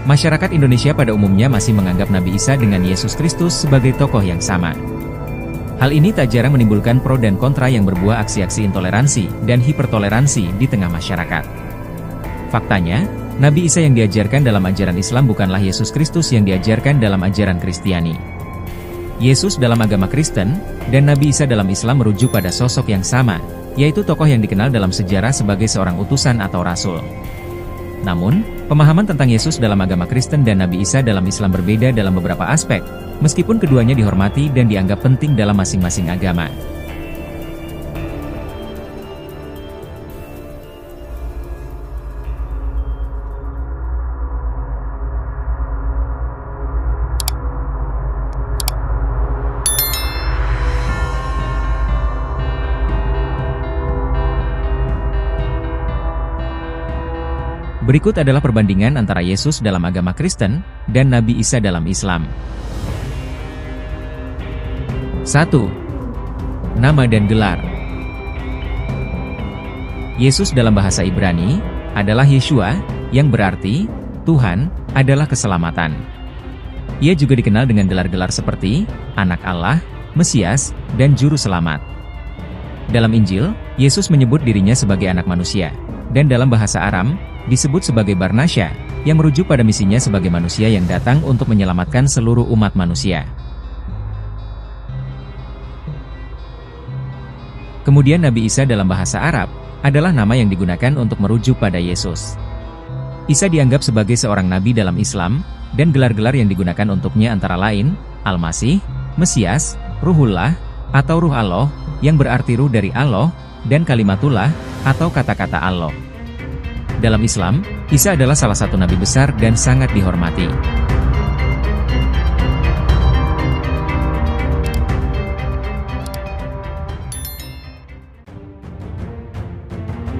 Masyarakat Indonesia pada umumnya masih menganggap Nabi Isa dengan Yesus Kristus sebagai tokoh yang sama. Hal ini tak jarang menimbulkan pro dan kontra yang berbuah aksi-aksi intoleransi dan hipertoleransi di tengah masyarakat. Faktanya, Nabi Isa yang diajarkan dalam ajaran Islam bukanlah Yesus Kristus yang diajarkan dalam ajaran Kristiani. Yesus dalam agama Kristen, dan Nabi Isa dalam Islam merujuk pada sosok yang sama, yaitu tokoh yang dikenal dalam sejarah sebagai seorang utusan atau rasul. Namun, pemahaman tentang Yesus dalam agama Kristen dan Nabi Isa dalam Islam berbeda dalam beberapa aspek, meskipun keduanya dihormati dan dianggap penting dalam masing-masing agama. Berikut adalah perbandingan antara Yesus dalam agama Kristen dan Nabi Isa dalam Islam. 1. Nama dan gelar. Yesus dalam bahasa Ibrani adalah Yeshua, yang berarti Tuhan adalah keselamatan. Ia juga dikenal dengan gelar-gelar seperti Anak Allah, Mesias, dan Juru Selamat. Dalam Injil, Yesus menyebut dirinya sebagai anak manusia, dan dalam bahasa Aram, disebut sebagai Barnasya, yang merujuk pada misinya sebagai manusia yang datang untuk menyelamatkan seluruh umat manusia. Kemudian Nabi Isa dalam bahasa Arab, adalah nama yang digunakan untuk merujuk pada Yesus. Isa dianggap sebagai seorang nabi dalam Islam, dan gelar-gelar yang digunakan untuknya antara lain, Al-Masih, Mesias, Ruhullah, atau Ruh Allah, yang berarti ruh dari Allah, dan Kalimatullah, atau kata-kata Allah. Dalam Islam, Isa adalah salah satu nabi besar dan sangat dihormati.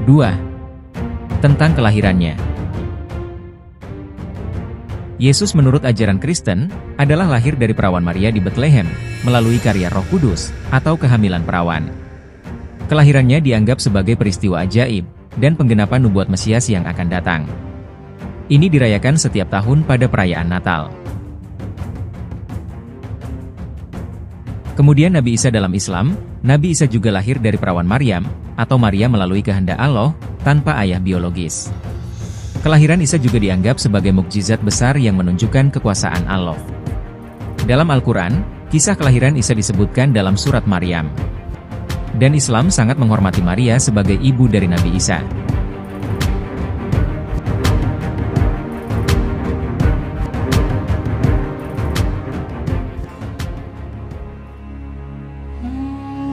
Dua. Tentang kelahirannya. Yesus menurut ajaran Kristen, adalah lahir dari perawan Maria di Betlehem, melalui karya Roh Kudus, atau kehamilan perawan. Kelahirannya dianggap sebagai peristiwa ajaib, dan penggenapan nubuat Mesias yang akan datang. Ini dirayakan setiap tahun pada perayaan Natal. Kemudian Nabi Isa dalam Islam, Nabi Isa juga lahir dari perawan Maryam, atau Maria melalui kehendak Allah, tanpa ayah biologis. Kelahiran Isa juga dianggap sebagai mukjizat besar yang menunjukkan kekuasaan Allah. Dalam Al-Quran, kisah kelahiran Isa disebutkan dalam surat Maryam. Dan Islam sangat menghormati Maria sebagai ibu dari Nabi Isa.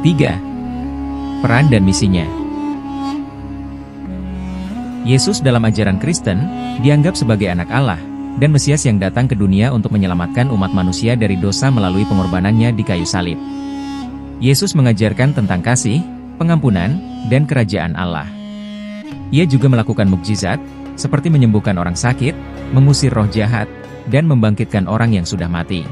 Tiga. Peran dan misinya. Yesus dalam ajaran Kristen, dianggap sebagai anak Allah, dan Mesias yang datang ke dunia untuk menyelamatkan umat manusia dari dosa melalui pengorbanannya di kayu salib. Yesus mengajarkan tentang kasih, pengampunan, dan kerajaan Allah. Ia juga melakukan mukjizat, seperti menyembuhkan orang sakit, mengusir roh jahat, dan membangkitkan orang yang sudah mati.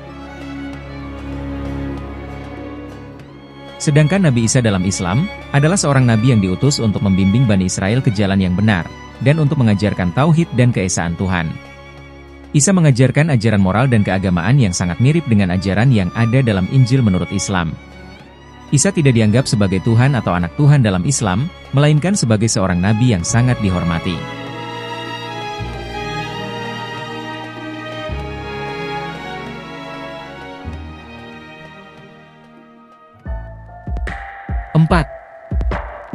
Sedangkan Nabi Isa dalam Islam, adalah seorang nabi yang diutus untuk membimbing Bani Israel ke jalan yang benar, dan untuk mengajarkan tauhid dan keesaan Tuhan. Isa mengajarkan ajaran moral dan keagamaan yang sangat mirip dengan ajaran yang ada dalam Injil menurut Islam. Isa tidak dianggap sebagai Tuhan atau anak Tuhan dalam Islam, melainkan sebagai seorang nabi yang sangat dihormati. Empat.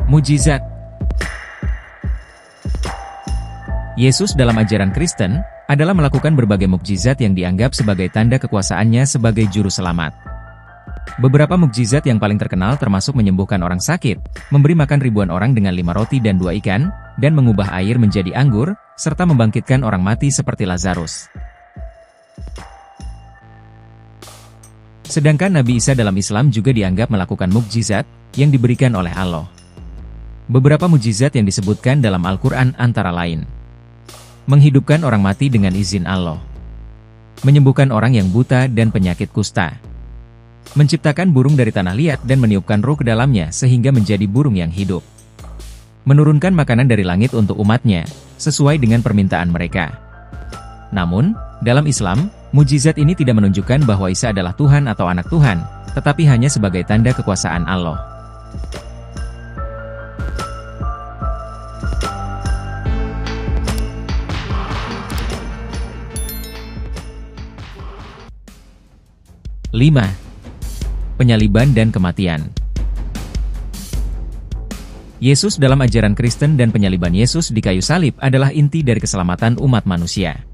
Mujizat. Yesus dalam ajaran Kristen, adalah melakukan berbagai mukjizat yang dianggap sebagai tanda kekuasaannya sebagai juru selamat. Beberapa mukjizat yang paling terkenal termasuk menyembuhkan orang sakit, memberi makan ribuan orang dengan 5 roti dan 2 ikan, dan mengubah air menjadi anggur, serta membangkitkan orang mati seperti Lazarus. Sedangkan Nabi Isa dalam Islam juga dianggap melakukan mukjizat yang diberikan oleh Allah. Beberapa mukjizat yang disebutkan dalam Al-Quran antara lain: menghidupkan orang mati dengan izin Allah, menyembuhkan orang yang buta dan penyakit kusta, menciptakan burung dari tanah liat dan meniupkan ruh ke dalamnya sehingga menjadi burung yang hidup, menurunkan makanan dari langit untuk umatnya, sesuai dengan permintaan mereka, Namun, dalam Islam, mukjizat ini tidak menunjukkan bahwa Isa adalah Tuhan atau anak Tuhan, tetapi hanya sebagai tanda kekuasaan Allah. Lima. Penyaliban dan kematian. Yesus dalam ajaran Kristen dan penyaliban Yesus di kayu salib adalah inti dari keselamatan umat manusia.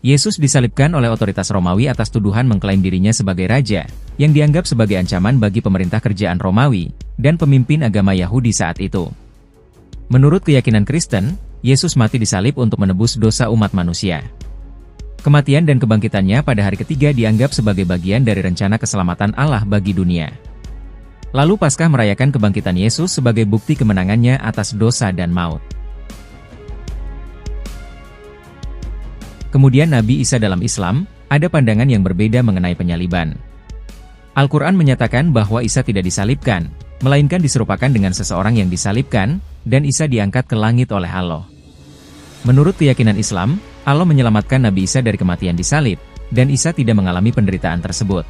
Yesus disalibkan oleh otoritas Romawi atas tuduhan mengklaim dirinya sebagai raja, yang dianggap sebagai ancaman bagi pemerintah kerajaan Romawi, dan pemimpin agama Yahudi saat itu. Menurut keyakinan Kristen, Yesus mati disalib untuk menebus dosa umat manusia. Kematian dan kebangkitannya pada hari ketiga dianggap sebagai bagian dari rencana keselamatan Allah bagi dunia. Lalu Paskah merayakan kebangkitan Yesus sebagai bukti kemenangannya atas dosa dan maut. Kemudian Nabi Isa dalam Islam, ada pandangan yang berbeda mengenai penyaliban. Al-Quran menyatakan bahwa Isa tidak disalibkan, melainkan diserupakan dengan seseorang yang disalibkan, dan Isa diangkat ke langit oleh Allah. Menurut keyakinan Islam, Allah menyelamatkan Nabi Isa dari kematian disalib, dan Isa tidak mengalami penderitaan tersebut.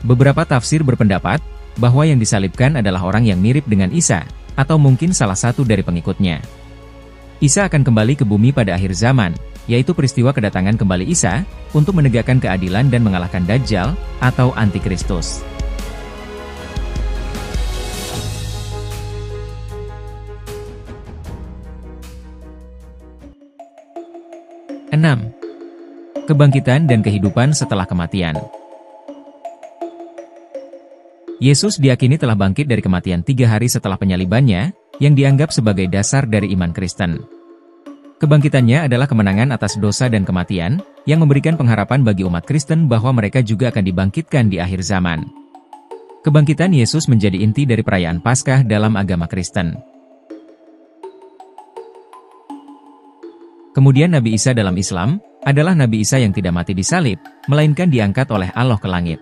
Beberapa tafsir berpendapat bahwa yang disalibkan adalah orang yang mirip dengan Isa, atau mungkin salah satu dari pengikutnya. Isa akan kembali ke bumi pada akhir zaman, yaitu peristiwa kedatangan kembali Isa, untuk menegakkan keadilan dan mengalahkan Dajjal, atau Antikristus. Enam. Kebangkitan dan kehidupan setelah kematian. Yesus diyakini telah bangkit dari kematian 3 hari setelah penyalibannya, yang dianggap sebagai dasar dari iman Kristen. Kebangkitannya adalah kemenangan atas dosa dan kematian, yang memberikan pengharapan bagi umat Kristen bahwa mereka juga akan dibangkitkan di akhir zaman. Kebangkitan Yesus menjadi inti dari perayaan Paskah dalam agama Kristen. Kemudian Nabi Isa dalam Islam, adalah Nabi Isa yang tidak mati disalib, melainkan diangkat oleh Allah ke langit.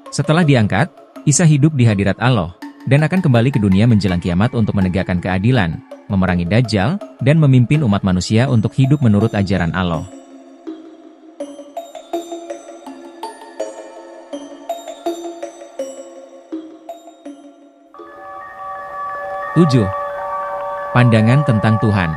Setelah diangkat, Isa hidup di hadirat Allah, dan akan kembali ke dunia menjelang kiamat untuk menegakkan keadilan, memerangi Dajjal, dan memimpin umat manusia untuk hidup menurut ajaran Allah. Tujuh. Pandangan tentang Tuhan.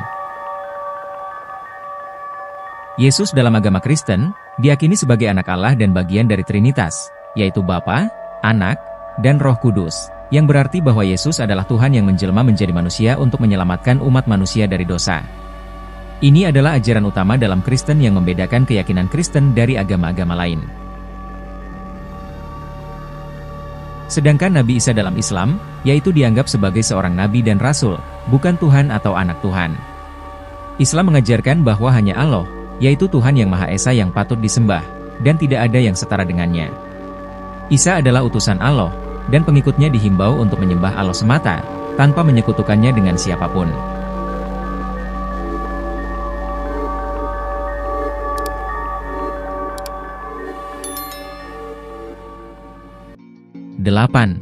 Yesus dalam agama Kristen, diyakini sebagai anak Allah dan bagian dari Trinitas, yaitu Bapa, Anak, dan Roh Kudus, yang berarti bahwa Yesus adalah Tuhan yang menjelma menjadi manusia untuk menyelamatkan umat manusia dari dosa. Ini adalah ajaran utama dalam Kristen yang membedakan keyakinan Kristen dari agama-agama lain. Sedangkan Nabi Isa dalam Islam, yaitu dianggap sebagai seorang nabi dan rasul, bukan Tuhan atau anak Tuhan. Islam mengajarkan bahwa hanya Allah, yaitu Tuhan yang Maha Esa yang patut disembah, dan tidak ada yang setara dengannya. Isa adalah utusan Allah, dan pengikutnya dihimbau untuk menyembah Allah semata, tanpa menyekutukannya dengan siapapun. Delapan.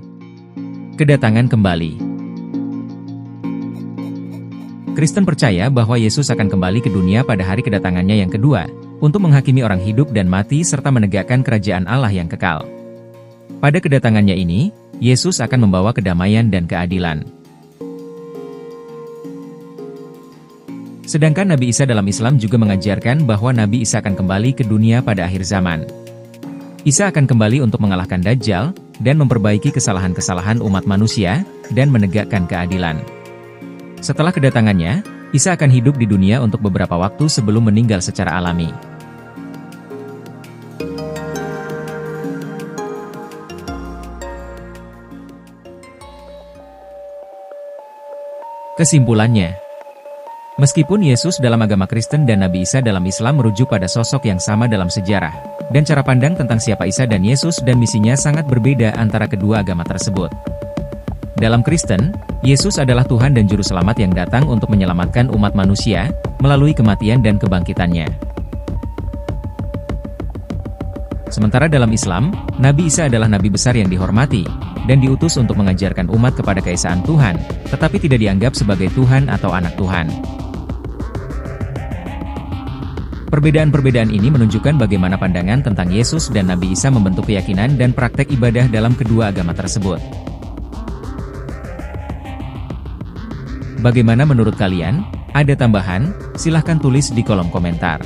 Kedatangan kembali. Kristen percaya bahwa Yesus akan kembali ke dunia pada hari kedatangannya yang kedua, untuk menghakimi orang hidup dan mati serta menegakkan kerajaan Allah yang kekal. Pada kedatangannya ini, Yesus akan membawa kedamaian dan keadilan. Sedangkan Nabi Isa dalam Islam juga mengajarkan bahwa Nabi Isa akan kembali ke dunia pada akhir zaman. Isa akan kembali untuk mengalahkan Dajjal, dan memperbaiki kesalahan-kesalahan umat manusia, dan menegakkan keadilan. Setelah kedatangannya, Isa akan hidup di dunia untuk beberapa waktu sebelum meninggal secara alami. Kesimpulannya, meskipun Yesus dalam agama Kristen dan Nabi Isa dalam Islam merujuk pada sosok yang sama dalam sejarah, dan cara pandang tentang siapa Isa dan Yesus dan misinya sangat berbeda antara kedua agama tersebut. Dalam Kristen, Yesus adalah Tuhan dan Juru Selamat yang datang untuk menyelamatkan umat manusia, melalui kematian dan kebangkitannya. Sementara dalam Islam, Nabi Isa adalah Nabi besar yang dihormati, dan diutus untuk mengajarkan umat kepada keesaan Tuhan, tetapi tidak dianggap sebagai Tuhan atau anak Tuhan. Perbedaan-perbedaan ini menunjukkan bagaimana pandangan tentang Yesus dan Nabi Isa membentuk keyakinan dan praktek ibadah dalam kedua agama tersebut. Bagaimana menurut kalian? Ada tambahan? Silahkan tulis di kolom komentar.